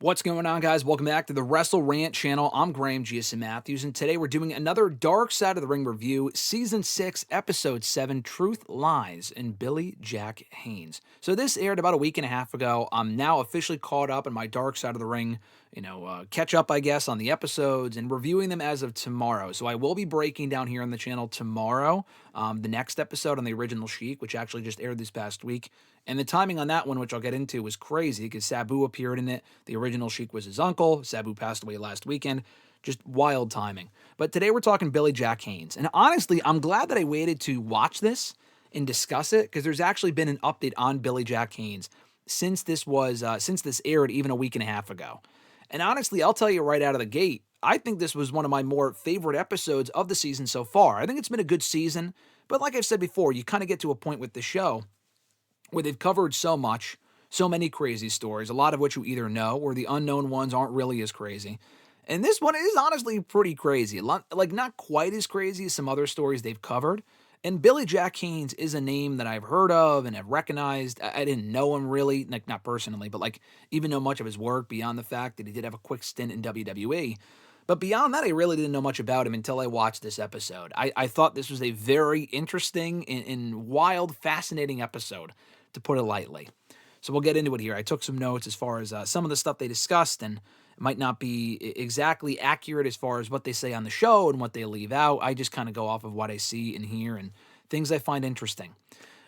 What's going on, guys? Welcome back to the WrestleRant channel. I'm Graham Giason Matthews, and today we're doing another Dark Side of the Ring review, Season 6, Episode 7, Truth Lies, and Billy Jack Haynes. So this aired about a week and a half ago. I'm now officially caught up in my Dark Side of the Ring, catch up, I guess, on the episodes and reviewing them as of tomorrow. So I will be breaking down here on the channel tomorrow the next episode on the original Sheik, which actually just aired this past week. And the timing on that one, which I'll get into, was crazy because Sabu appeared in it. The original Sheik was his uncle. Sabu passed away last weekend. Just wild timing. But today we're talking Billy Jack Haynes. And honestly, I'm glad that I waited to watch this and discuss it because there's actually been an update on Billy Jack Haynes since this aired even a week and a half ago. And honestly, I'll tell you right out of the gate, I think this was one of my more favorite episodes of the season so far. I think it's been a good season. But like I've said before, you kind of get to a point with the show where they've covered so much, so many crazy stories, a lot of which you either know or the unknown ones aren't really as crazy. And this one is honestly pretty crazy. Like, not quite as crazy as some other stories they've covered. And Billy Jack Haynes is a name that I've heard of and have recognized. I didn't know him really, like not personally, but like even know much of his work beyond the fact that he did have a quick stint in WWE. But beyond that, I really didn't know much about him until I watched this episode. I thought this was a very interesting and wild, fascinating episode, to put it lightly. So we'll get into it here. I took some notes as far as some of the stuff they discussed, and it might not be exactly accurate as far as what they say on the show and what they leave out. I just kind of go off of what I see and hear and things I find interesting.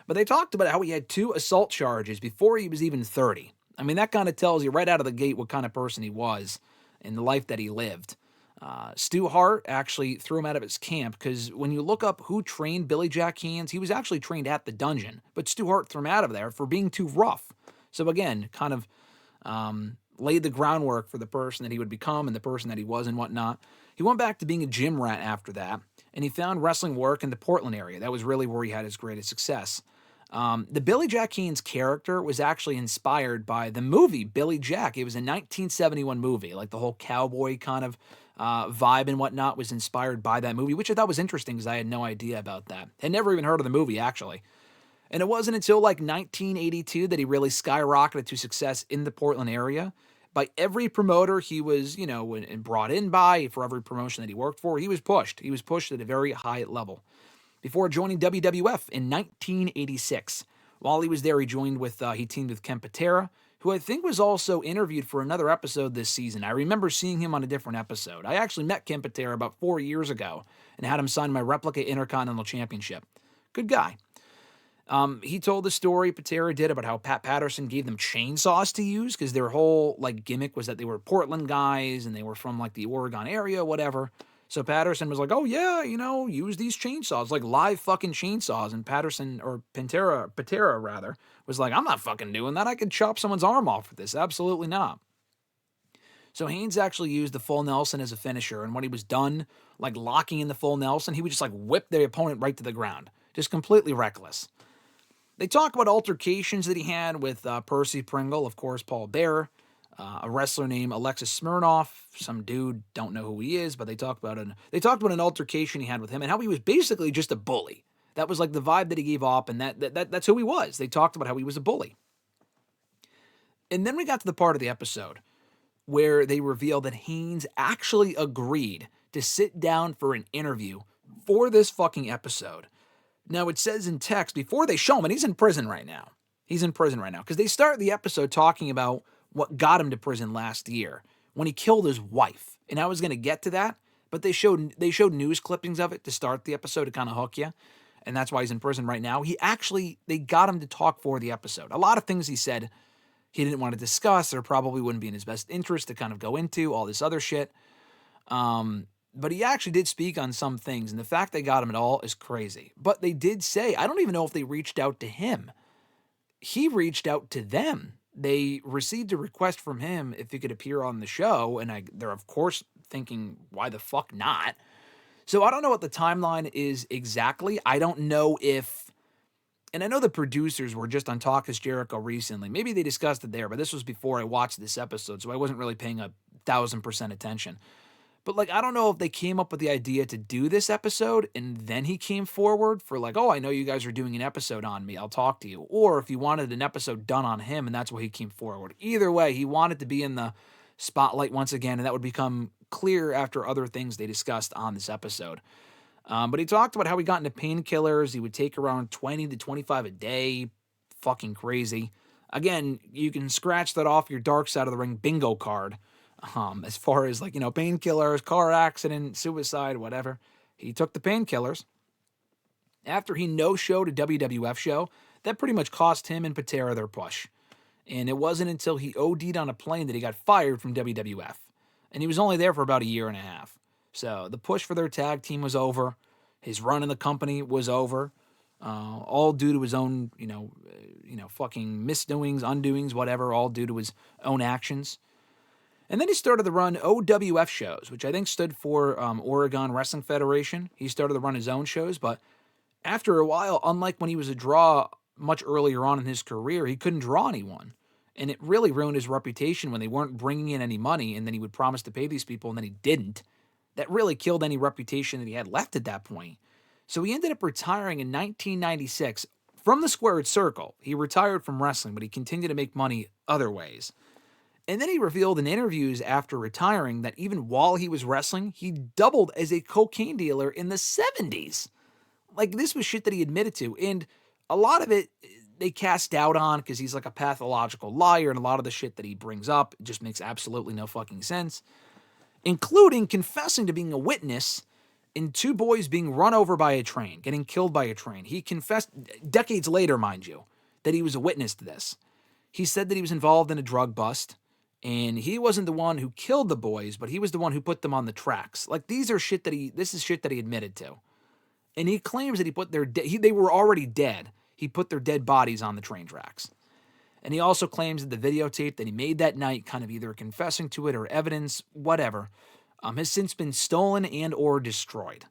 But they talked about how he had 2 assault charges before he was even 30. I mean, that kind of tells you right out of the gate what kind of person he was and the life that he lived. Stu Hart actually threw him out of his camp because when you look up who trained Billy Jack Haynes, he was actually trained at the dungeon, but Stu Hart threw him out of there for being too rough. So again, kind of laid the groundwork for the person that he would become and the person that he was and whatnot. He went back to being a gym rat after that, and he found wrestling work in the Portland area. That was really where he had his greatest success. The Billy Jack Haynes character was actually inspired by the movie Billy Jack. It was a 1971 movie, like the whole cowboy kind of vibe and whatnot was inspired by that movie, which I thought was interesting because I had no idea about that. Had never even heard of the movie, actually. And it wasn't until like 1982 that he really skyrocketed to success in the Portland area. By every promoter he was, and brought in by, for every promotion that he worked for, he was pushed. He was pushed at a very high level. Before joining WWF in 1986. While he was there, he teamed with Ken Patera, who I think was also interviewed for another episode this season. I remember seeing him on a different episode. I actually met Ken Patera about 4 years ago and had him sign my replica Intercontinental Championship. Good guy. He told the story, Patera did, about how Pat Patterson gave them chainsaws to use because their whole gimmick was that they were Portland guys and they were from the Oregon area, whatever. So Patterson was like, oh yeah, use these chainsaws, like live fucking chainsaws. And Patera rather, was like, I'm not fucking doing that. I could chop someone's arm off with this. Absolutely not. So Haynes actually used the full Nelson as a finisher. And when he was done, locking in the full Nelson, he would just whip the opponent right to the ground. Just completely reckless. They talk about altercations that he had with Percy Pringle, of course, Paul Bearer, a wrestler named Alexis Smirnoff, some dude, don't know who he is, but they talked about an altercation he had with him and how he was basically just a bully. That was the vibe that he gave off, and that's who he was. They talked about how he was a bully. And then we got to the part of the episode where they reveal that Haynes actually agreed to sit down for an interview for this fucking episode. Now, it says in text before they show him, and he's in prison right now. He's in prison right now because they start the episode talking about what got him to prison last year when he killed his wife. And I was going to get to that, but they showed news clippings of it to start the episode to kind of hook you. And that's why he's in prison right now. They got him to talk for the episode. A lot of things he said he didn't want to discuss or probably wouldn't be in his best interest to kind of go into, all this other shit. But he actually did speak on some things, and the fact they got him at all is crazy. But they did say, I don't even know if they reached out to him. He reached out to them. They received a request from him if he could appear on the show, and they're, of course, thinking, why the fuck not? So I don't know what the timeline is exactly. I don't know if, and I know the producers were just on Talk Is Jericho recently. Maybe they discussed it there, but this was before I watched this episode, so I wasn't really paying 1,000% attention. But I don't know if they came up with the idea to do this episode and then he came forward for oh, I know you guys are doing an episode on me, I'll talk to you. Or if he wanted an episode done on him and that's why he came forward. Either way, he wanted to be in the spotlight once again, and that would become clear after other things they discussed on this episode. But he talked about how he got into painkillers. He would take around 20 to 25 a day. Fucking crazy. Again, you can scratch that off your dark side of the ring bingo card. As far as painkillers, car accident, suicide, whatever. He took the painkillers. After he no-showed a WWF show, that pretty much cost him and Patera their push. And it wasn't until he OD'd on a plane that he got fired from WWF. And he was only there for about a year and a half. So the push for their tag team was over. His run in the company was over. All due to his own, fucking misdoings, undoings, whatever, all due to his own actions. And then he started to run OWF shows, which I think stood for Oregon Wrestling Federation. He started to run his own shows, but after a while, unlike when he was a draw much earlier on in his career, he couldn't draw anyone. And it really ruined his reputation when they weren't bringing in any money, and then he would promise to pay these people, and then he didn't. That really killed any reputation that he had left at that point. So he ended up retiring in 1996 from the Squared Circle. He retired from wrestling, but he continued to make money other ways. And then he revealed in interviews after retiring that even while he was wrestling, he doubled as a cocaine dealer in the 70s. This was shit that he admitted to. And a lot of it, they cast doubt on because he's like a pathological liar, and a lot of the shit that he brings up just makes absolutely no fucking sense, including confessing to being a witness in two boys being run over by a train, getting killed by a train. He confessed, decades later, mind you, that he was a witness to this. He said that he was involved in a drug bust, and he wasn't the one who killed the boys, but he was the one who put them on the tracks. This is shit that he admitted to. And he claims that he put they were already dead. He put their dead bodies on the train tracks. And he also claims that the videotape that he made that night, kind of either confessing to it or evidence, whatever, has since been stolen and or destroyed.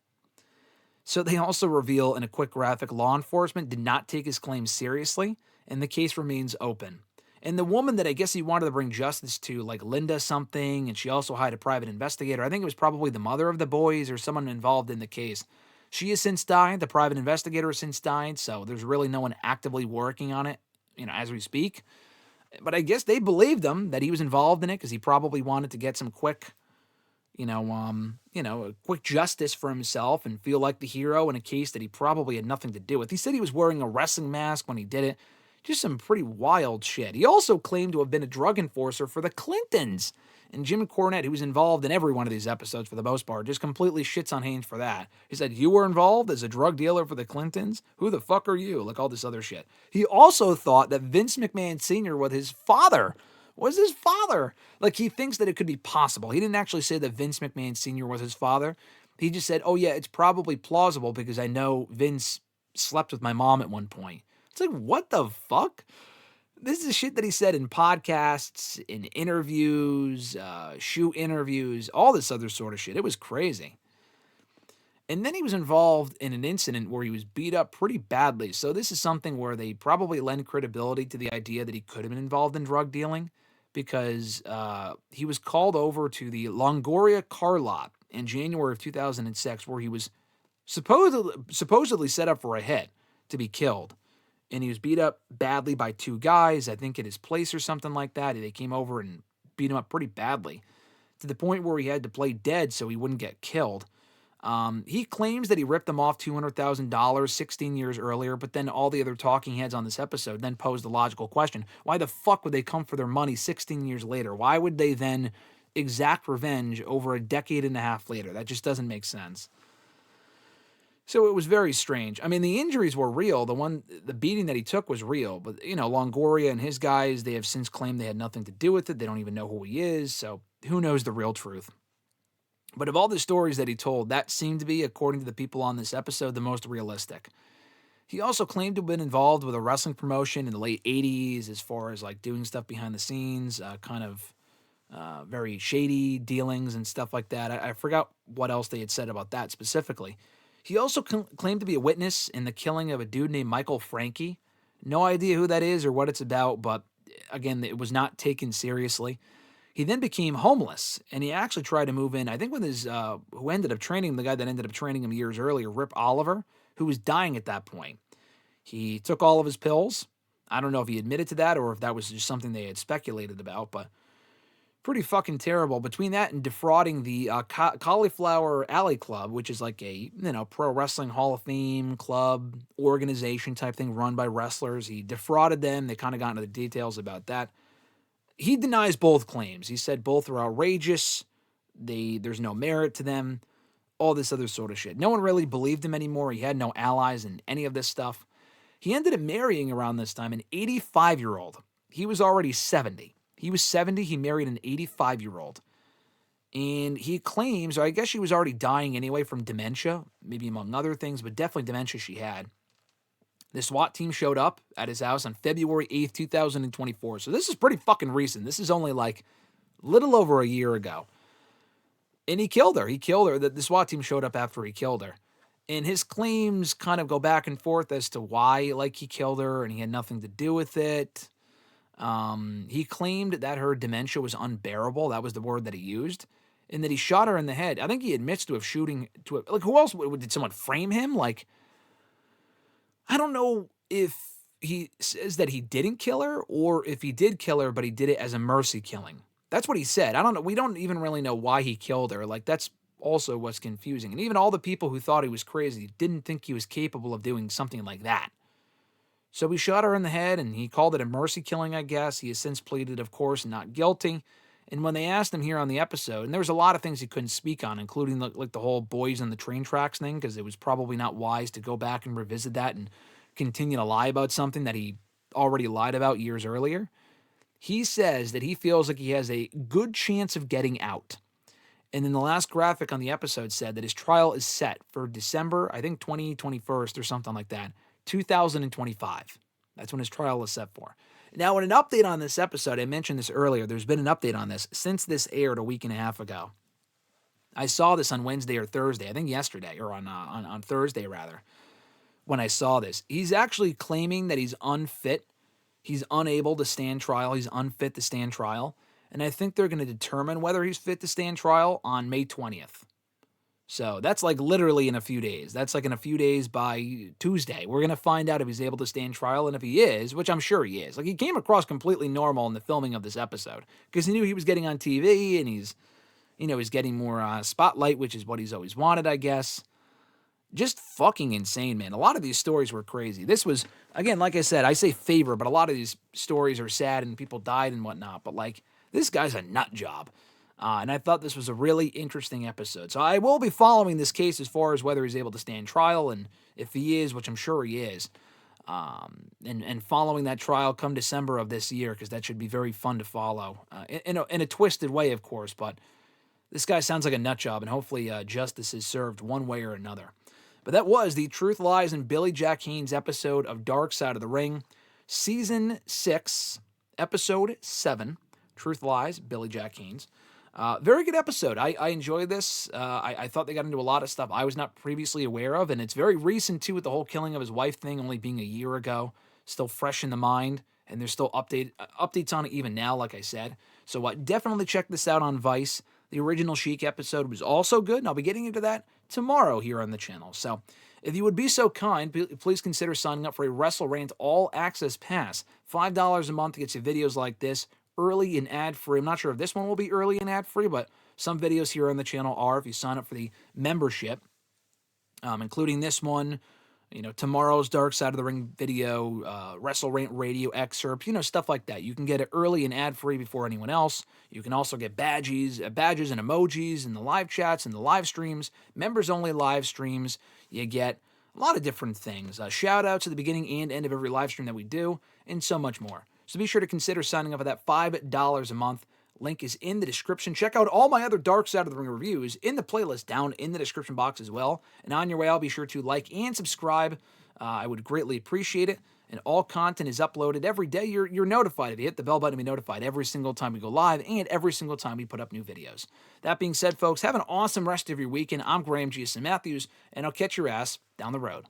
So they also reveal in a quick graphic, law enforcement did not take his claims seriously, and the case remains open. And the woman that I guess he wanted to bring justice to, like Linda something, and she also hired a private investigator. I think it was probably the mother of the boys or someone involved in the case. She has since died. The private investigator has since died, so there's really no one actively working on it, as we speak. But I guess they believed him that he was involved in it because he probably wanted to get some quick, quick justice for himself and feel like the hero in a case that he probably had nothing to do with. He said he was wearing a wrestling mask when he did it. Just some pretty wild shit. He also claimed to have been a drug enforcer for the Clintons. And Jim Cornette, who was involved in every one of these episodes for the most part, just completely shits on Haynes for that. He said, you were involved as a drug dealer for the Clintons? Who the fuck are you? All this other shit. He also thought that Vince McMahon Sr. was his father. He thinks that it could be possible. He didn't actually say that Vince McMahon Sr. was his father. He just said, oh yeah, it's probably plausible because I know Vince slept with my mom at one point. It's what the fuck? This is shit that he said in podcasts, in interviews, shoe interviews, all this other sort of shit. It was crazy. And then he was involved in an incident where he was beat up pretty badly. So this is something where they probably lend credibility to the idea that he could have been involved in drug dealing because he was called over to the Longoria car lot in January of 2006 where he was supposedly set up for a hit to be killed. And he was beat up badly by two guys, I think at his place or something like that. They came over and beat him up pretty badly to the point where he had to play dead so he wouldn't get killed. He claims that he ripped them off $200,000 16 years earlier, but then all the other talking heads on this episode then posed the logical question. Why the fuck would they come for their money 16 years later? Why would they then exact revenge over a decade and a half later? That just doesn't make sense. So it was very strange. I mean, the injuries were real. The beating that he took was real. But, Longoria and his guys, they have since claimed they had nothing to do with it. They don't even know who he is. So who knows the real truth? But of all the stories that he told, that seemed to be, according to the people on this episode, the most realistic. He also claimed to have been involved with a wrestling promotion in the late 80s as far as doing stuff behind the scenes, very shady dealings and stuff like that. I forgot what else they had said about that specifically. He also claimed to be a witness in the killing of a dude named Michael Frankie. No idea who that is or what it's about, but again, it was not taken seriously. He then became homeless, and he actually tried to move in, I think with his, who ended up training him, the guy that ended up training him years earlier, Rip Oliver, who was dying at that point. He took all of his pills. I don't know if he admitted to that or if that was just something they had speculated about, but Pretty fucking terrible. Between that and defrauding the Cauliflower Alley Club, which is like a pro wrestling Hall of Fame club organization type thing run by wrestlers, he defrauded them. They kind of got into the details about that. He denies both claims. He said both are outrageous. There's no merit to them. All this other sort of shit. No one really believed him anymore. He had no allies in any of this stuff. He ended up marrying around this time an 85-year-old. He was already 70. He was 70. He married an 85-year-old. And he claims, or I guess she was already dying anyway from dementia, maybe among other things, but definitely dementia she had. The SWAT team showed up at his house on February 8th, 2024. So this is pretty fucking recent. This is only like little over a year ago. And he killed her. He killed her. The SWAT team showed up after he killed her. And his claims kind of go back and forth as to why, like, he killed her and he had nothing to do with it. He claimed that her dementia was unbearable. That was the word that he used. And that he shot her in the head. I think he admits to have shooting to it. Like, who else? Did someone frame him? Like, I don't know if he says that he didn't kill her or if he did kill her, but he did it as a mercy killing. That's what he said. I don't know. We don't even really know why he killed her. Like, that's also what's confusing. And even all the people who thought he was crazy didn't think he was capable of doing something like that. So he shot her in the head, and he called it a mercy killing, I guess. He has since pleaded, of course, not guilty. And when they asked him here on the episode, and there was a lot of things he couldn't speak on, including like the whole boys on the train tracks thing, because it was probably not wise to go back and revisit that and continue to lie about something that he already lied about years earlier. He says that he feels like he has a good chance of getting out. And then the last graphic on the episode said that his trial is set for December, I think 2021 or something like that, 2025. That's when his trial is set for. Now, in an update on this episode, I mentioned this earlier, there's been an update on this since this aired a week and a half ago. I saw this on Wednesday or Thursday, I think yesterday, or on Thursday rather, when I saw this. He's actually claiming that he's unfit. He's unable to stand trial. He's unfit to stand trial. And I think they're going to determine whether he's fit to stand trial on May 20th. So that's like literally in a few days. That's like in a few days by Tuesday. We're going to find out if he's able to stand trial. And if he is, which I'm sure he is. Like, he came across completely normal in the filming of this episode because he knew he was getting on TV and he's getting more spotlight, which is what he's always wanted, I guess. Just fucking insane, man. A lot of these stories were crazy. This was, again, like I said, I say favor, but a lot of these stories are sad and people died and whatnot. But, like, this guy's a nut job. And I thought this was a really interesting episode. So I will be following this case as far as whether he's able to stand trial. And if he is, which I'm sure he is, and following that trial come December of this year, because that should be very fun to follow. In a twisted way, of course. But this guy sounds like a nut job, and hopefully justice is served one way or another. But that was the Truth, Lies, and Billy Jack Haynes episode of Dark Side of the Ring, Season 6, Episode 7, Truth, Lies, Billy Jack Haynes. Very good episode. I enjoyed this. I thought they got into a lot of stuff I was not previously aware of, and it's very recent, too, with the whole killing of his wife thing only being a year ago. Still fresh in the mind, and there's still updates on it even now, like I said. So definitely check this out on Vice. The original Sheik episode was also good, and I'll be getting into that tomorrow here on the channel. So if you would be so kind, please consider signing up for a WrestleRant All Access Pass. $5 a month gets you videos like this, early and ad-free. I'm not sure if this one will be early and ad-free, but some videos here on the channel are if you sign up for the membership, including this one, tomorrow's Dark Side of the Ring video, WrestleRant radio excerpt, stuff like that. You can get it early and ad-free before anyone else. You can also get badges and emojis in the live chats and the live streams, members-only live streams. You get a lot of different things. Shout-outs at the beginning and end of every live stream that we do, and so much more. So be sure to consider signing up for that $5 a month. Link is in the description. Check out all my other Dark Side of the Ring reviews in the playlist down in the description box as well. And on your way, I'll be sure to like and subscribe. I would greatly appreciate it. And all content is uploaded every day. You're notified. If you hit the bell button to be notified every single time we go live and every single time we put up new videos. That being said, folks, have an awesome rest of your weekend. I'm Graham G.S. Matthews, and I'll catch your ass down the road.